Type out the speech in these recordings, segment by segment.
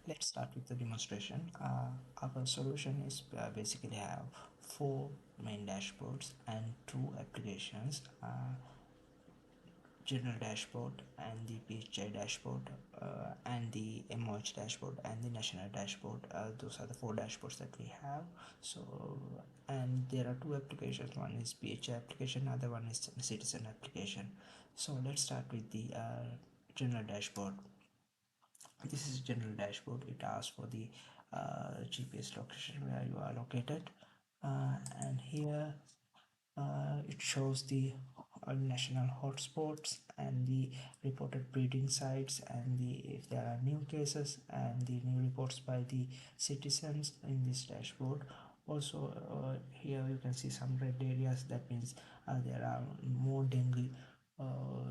Let's start with the demonstration. Our solution is basically have four main dashboards and two applications. General dashboard and the PHI dashboard and the emerge dashboard and the national dashboard. Those are the four dashboards that we have. So and there are two applications, one is PHI application, other one is citizen application. So let's start with the general dashboard. This is general dashboard. It asks for the GPS location where you are located, and here it shows the national hotspots and the reported breeding sites and the if there are new cases and the new reports by the citizens in this dashboard. Also here you can see some red areas, that means there are more dengue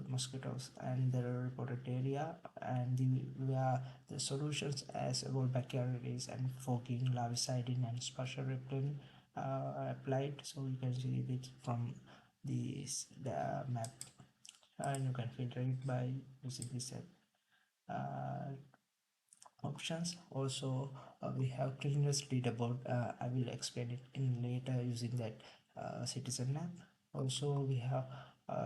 mosquitoes and the reported area, and where the solutions as about bacterial and fogging, larvicidin and spatial repellent applied. So you can see it from the map, and you can filter it by using this uh, options. Also we have cleanliness leaderboard. I will explain it in later using that citizen map. Also we have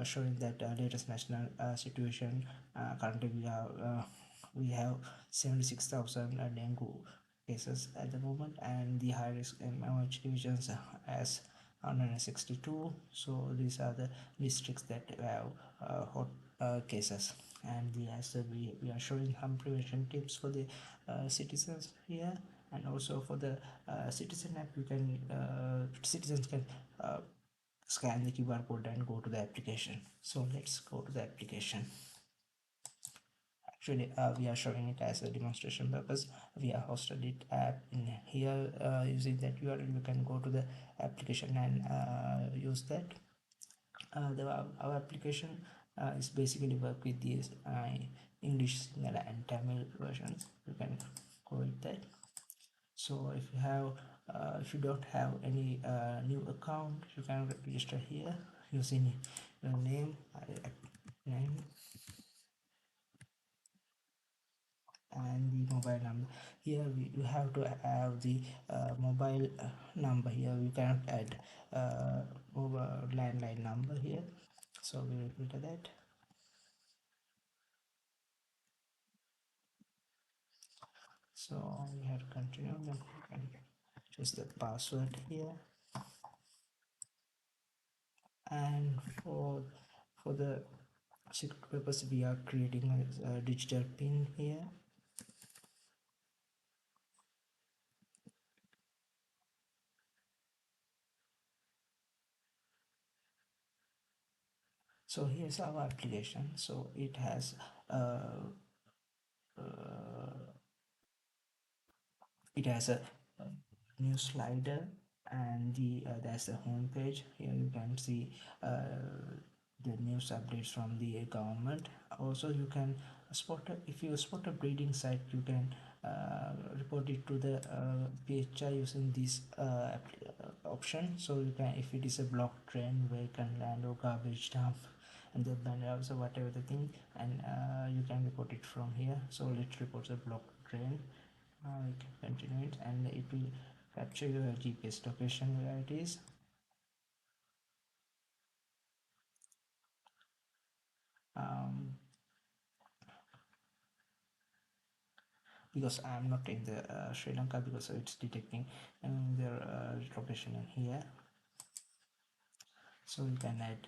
showing that latest national situation. Currently we have 76,000 dengue cases at the moment, and the high risk MH divisions as 162. So these are the districts that have hot cases. And we are showing some prevention tips for the citizens here. And also for the citizen app, you can citizens can scan the QR code and go to the application. So let's go to the application. Actually we are showing it as a demonstration purpose. We are hosted it app in here. Using that URL, you can go to the application and use that. Our application is basically work with these English, Sinhala and Tamil versions. You can go with that. So if you don't have any new account, you can register here using your name and the mobile number. Here you have to have the mobile number. Here we cannot add over landline number here, so we will filter that. So we have to continue, then we can choose the password here. And for the secret purpose, we are creating a digital pin here. So here's our application. So it has uh, uh, it has a new slider, and that's the home page. Here you can see the news updates from the government. Also you can if you spot a breeding site, you can report it to the PHI using this option. So you can, if it is a blocked drain, vacant land or garbage dump and the banners or whatever the thing, and you can report it from here. So let's report the blocked drain. You can continue it, and it will capture your GPS location where it is. um, because I am not in the Sri Lanka, because it's detecting their location in here. So you can add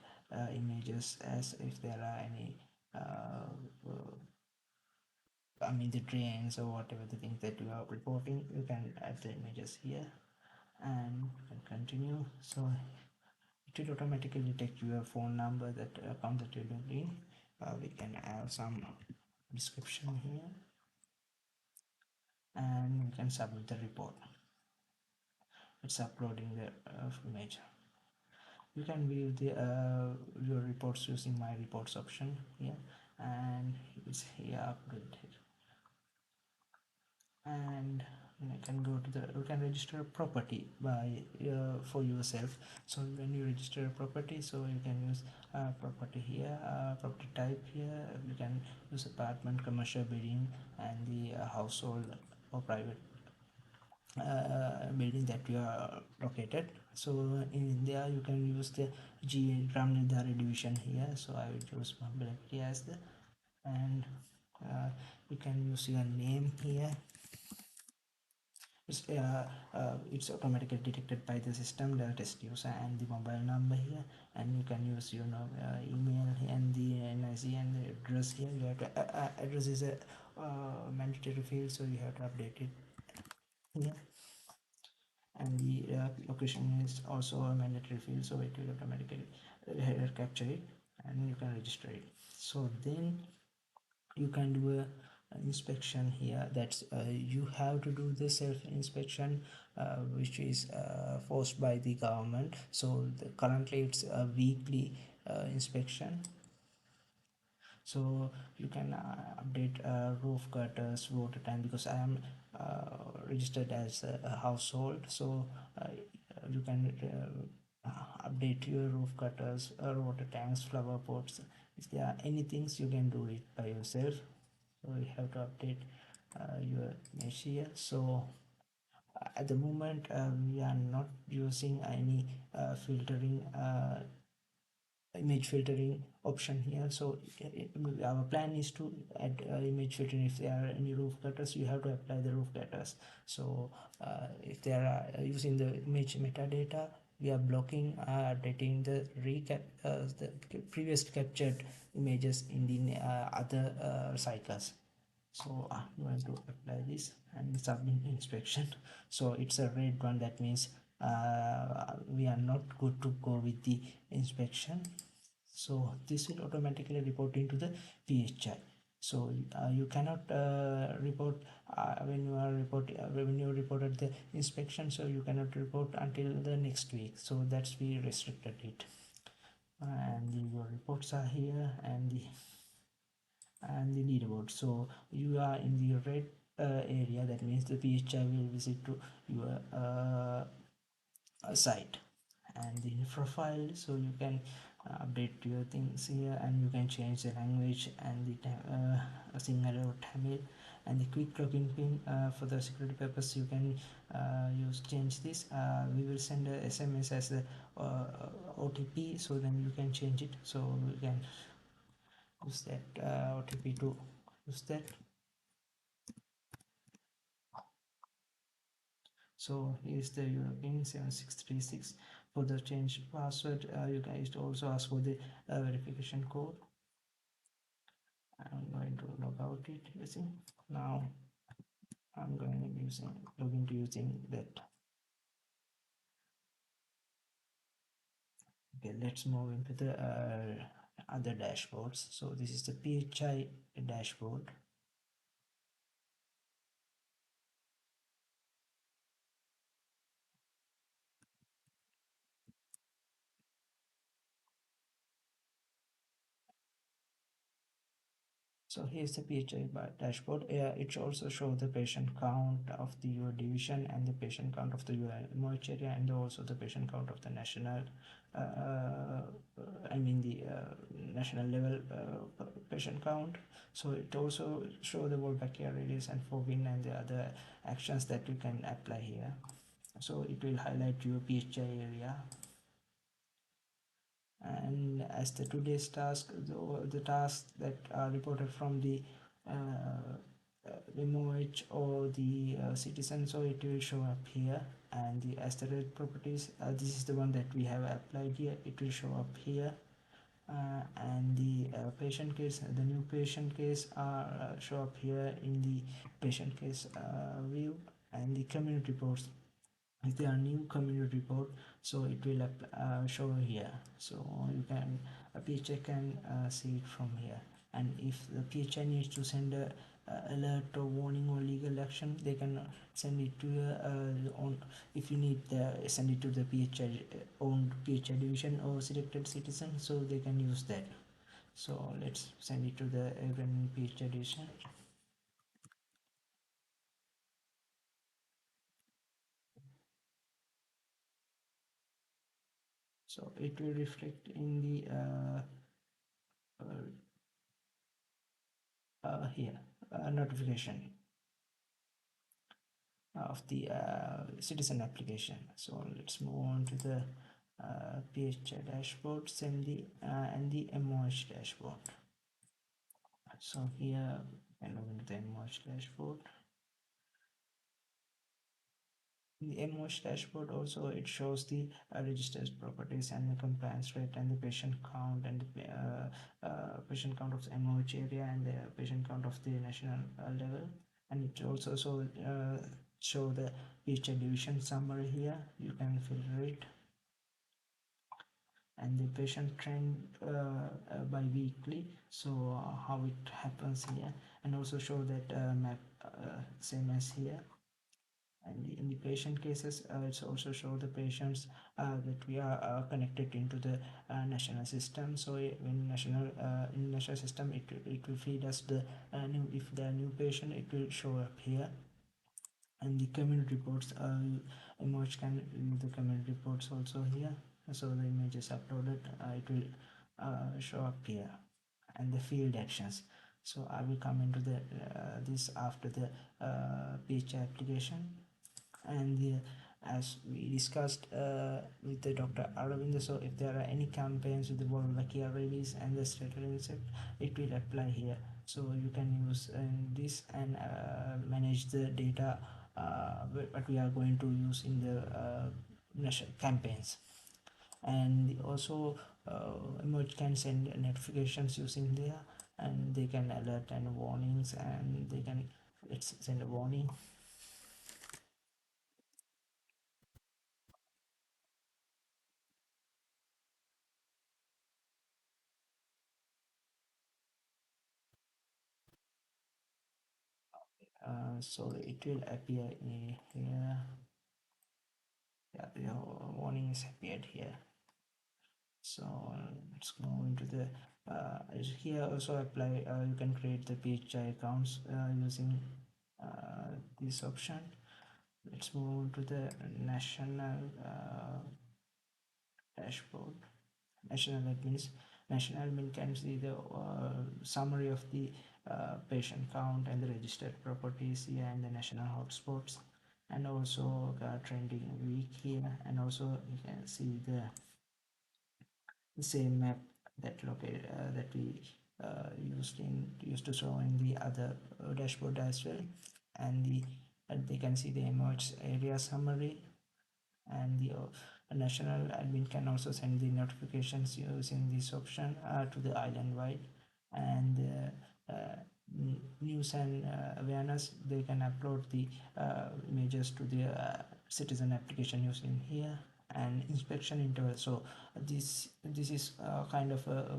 images as if there are any I mean the drains or whatever the things that you are reporting. You can add the images here, and you can continue. So it will automatically detect your phone number, that account that you're doing. We can add some description here, and we can submit the report. It's uploading the image. You can view the your reports using my reports option here, and it's here updated. And you can go to the, you can register a property by for yourself. So when you register a property, so you can use property here, property type here. You can use apartment, commercial building, and the household or private building that you are located. So in India you can use the G Gram Nidhari division here, so I will choose mobility as the, and you can use your name here. It's automatically detected by the system, the test user and the mobile number here, and you can use email and the NIC and the address here. You have to address is a mandatory field, so you have to update it here, and the location is also a mandatory field, so it will automatically capture it and you can register it. So then you can do a inspection here. That's you have to do the self inspection, which is forced by the government. So currently it's a weekly inspection. So you can update roof gutters, water tank, because I am registered as a household. So you can update your roof gutters, water tanks, flower pots. If there are any things, you can do it by yourself. So you have to update your mesh here. So at the moment we are not using any filtering image filtering option here. So our plan is to add image filtering. If there are any roof gutters, you have to apply the roof gutters. So if they are using the image metadata, we are blocking updating the the previous captured images in the other cycles. So I'm going to apply this and submit inspection. So it's a red one, that means we are not good to go with the inspection. So this will automatically report into the PHI. So you cannot report when you are when you reported the inspection, so you cannot report until the next week. So that's we restricted it. And your reports are here, and the leaderboard. So you are in the red area, that means the PHI will visit to your site. And the profile, so you can update your things here, and you can change the language and the Sinhala or Tamil. And the quick login pin, for the security purpose, you can use change this. We will send a SMS as the OTP, so then you can change it. So you can use that OTP to use that. So here's the European 7636. For the change password, you guys also ask for the verification code. I'm going to log out it using. Now I'm going to log into using that. Okay, let's move into the other dashboards. So this is the PHI dashboard. So here's the PHI dashboard. It also shows the patient count of the your division and the patient count of the your MOH area, and also the patient count of the national, I mean the national level patient count. So it also show the Wolbachia release and Fobin and the other actions that you can apply here. So it will highlight your PHI area. And as the today's task, the tasks that are reported from the MOH or the citizen, so it will show up here. And the asteroid properties, this is the one that we have applied here, it will show up here. And the patient case, the new patient case are show up here in the patient case view. And the community reports, if there are new community report, so it will show here. So you can PHI can see it from here. And if the PHI needs to send a alert or warning or legal action, they can send it to on. If you need send it to the PHI owned PHI division or selected citizen, so they can use that. So let's send it to the even PHI division. So it will reflect in the here notification. of the citizen application. So let's move on to the PHI dashboards and the MOH dashboard. So here I log into the MOH dashboard. The MOH dashboard also it shows the registered properties and the compliance rate and the patient count and the patient count of the MOH area and the patient count of the national level, and it also show the each division summary here. You can filter it, and the patient trend bi-weekly, so how it happens here, and also show that map same as here. And in the patient cases, it's also show the patients that we are connected into the national system. So in national system, it will feed us the new, if they are new patient, it will show up here. And the community reports, image can view the community reports also here. So the images uploaded, it will show up here. And the field actions, so I will come into the this after the page application. And as we discussed with the Dr. Aravind, so if there are any campaigns with the Volvakia rabies and the stator insect, it will apply here. So you can use this and manage the data what we are going to use in the national campaigns. And also Emerge can send notifications using there, and they can alert and warnings, and they can, let's send a warning. So it will appear in here. Yeah, the warning is appeared here. So let's go into the here also apply. You can create the PHI accounts using this option. Let's move to the national dashboard. National admin can see the summary of the patient count and the registered properties here and the national hotspots, and also trending week here, and also you can see the same map that located that we used to show in the other dashboard as well. And they can see the emerge area summary. And the national admin can also send the notifications using this option to the island wide. And news and awareness, they can upload the images to the citizen application using here. And inspection interval, so this is kind of a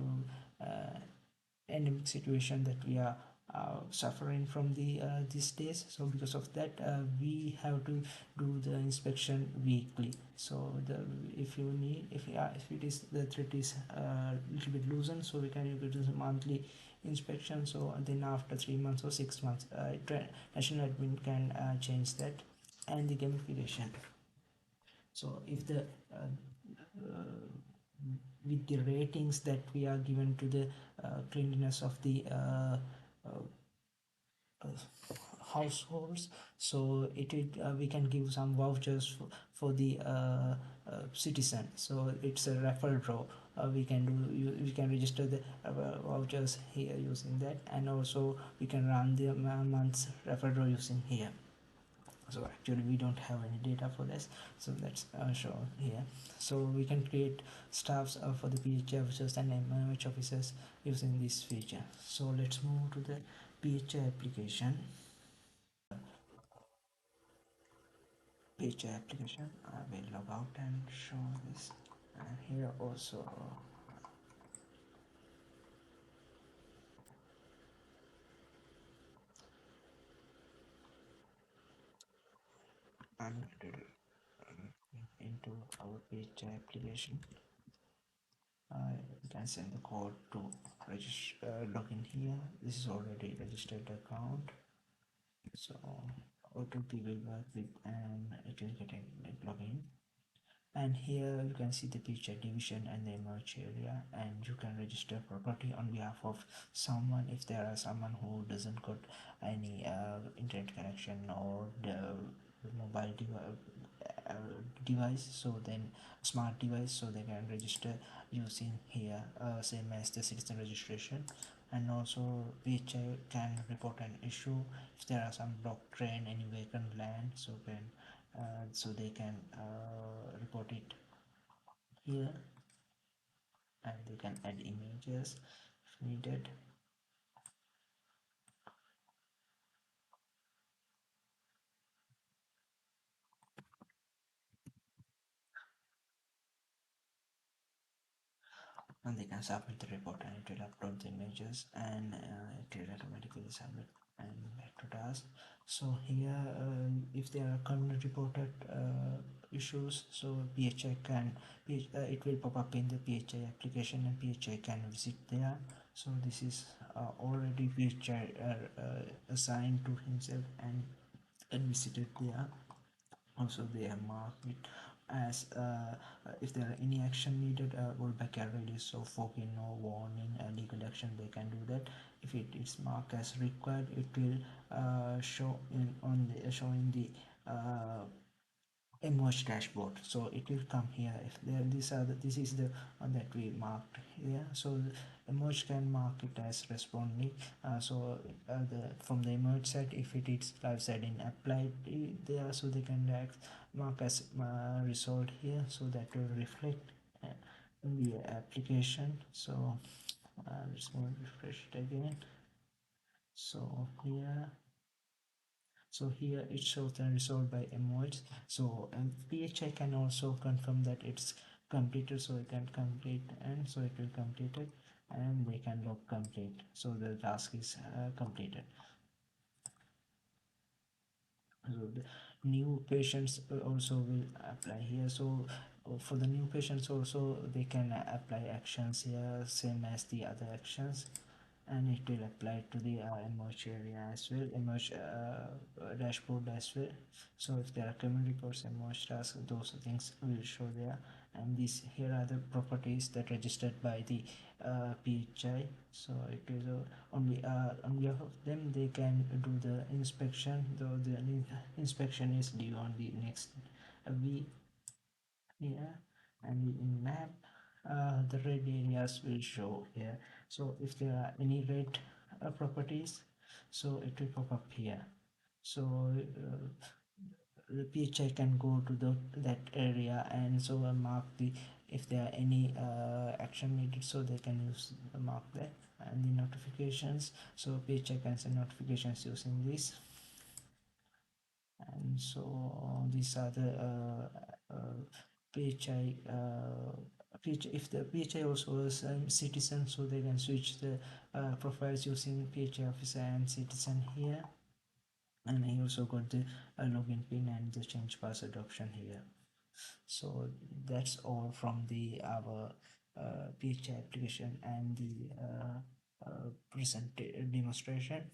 endemic situation that we are suffering from these days. So because of that, we have to do the inspection weekly. So the if you need, if it is the threat is a little bit loosened, so we can do the monthly inspection. So then after 3 months or 6 months, national admin can change that. And the gamification, so if the with the ratings that we are given to the cleanliness of the households, so we can give some vouchers for the citizen. So it's a referral draw. We can register the vouchers here using that, and also we can run the month's referral draw using here. So actually we don't have any data for this, so that's shown here. So we can create staffs for the PHI officers and MH officers using this feature. So let's move to the PHI application. PHI application, I will log out and show this. And here also I'm going to into our PHI application. You can send the code to register, login here. This is already registered account, so OTP will work with, and it will get a login. And here you can see the picture division and the emerge area, and you can register property on behalf of someone if there are someone who doesn't got any internet connection, or mobile device, so then smart device, so they can register using here, same as the citizen registration. And also PHI can report an issue if there are some blocked train any vacant land, so they can report it here, and they can add images if needed. And they can submit the report, and it will upload the images, and it will automatically submit and back to task. So here, if there are community reported issues, so PHI can it will pop up in the PHI application, and PHI can visit there. So this is already PHI assigned to himself and visited there. Also they have marked it as if there are any action needed, rollback are release, so fogging no warning, legal action they can do that. If it is marked as required, it will show in on the showing the emerge dashboard, so it will come here. If there these are this is the one that we marked here, so the emerge can mark it as responding. The from the emerge side, if it is live side in applied there, so they can mark as resolved here, so that will reflect in the application. So let's go refresh it again. So here it shows the result by emotes. So and PHI can also confirm that it's completed, so it can complete, and so it will complete it, and they can log complete, so the task is completed. So the new patients also will apply here. So for the new patients also they can apply actions here, same as the other actions, and it will apply to the emerge area as well, emerge dashboard as well. So if there are common reports, emerge tasks, those things will show there. And these here are the properties that registered by the PHI. So it is on behalf of them they can do the inspection, though the inspection is due on the next week here. And in map, the red areas will show here. So if there are any red properties, so it will pop up here. So the PHI can go to that area, and so mark the if there are any action needed, so they can use the mark that. And the notifications, so PHI can send notifications using this. And so these are the PHI. PHI, if the PHI also is a citizen, so they can switch the profiles using PHI officer and citizen here. And I also got the login pin and the change password option here. So that's all from the our PHI application and the present demonstration.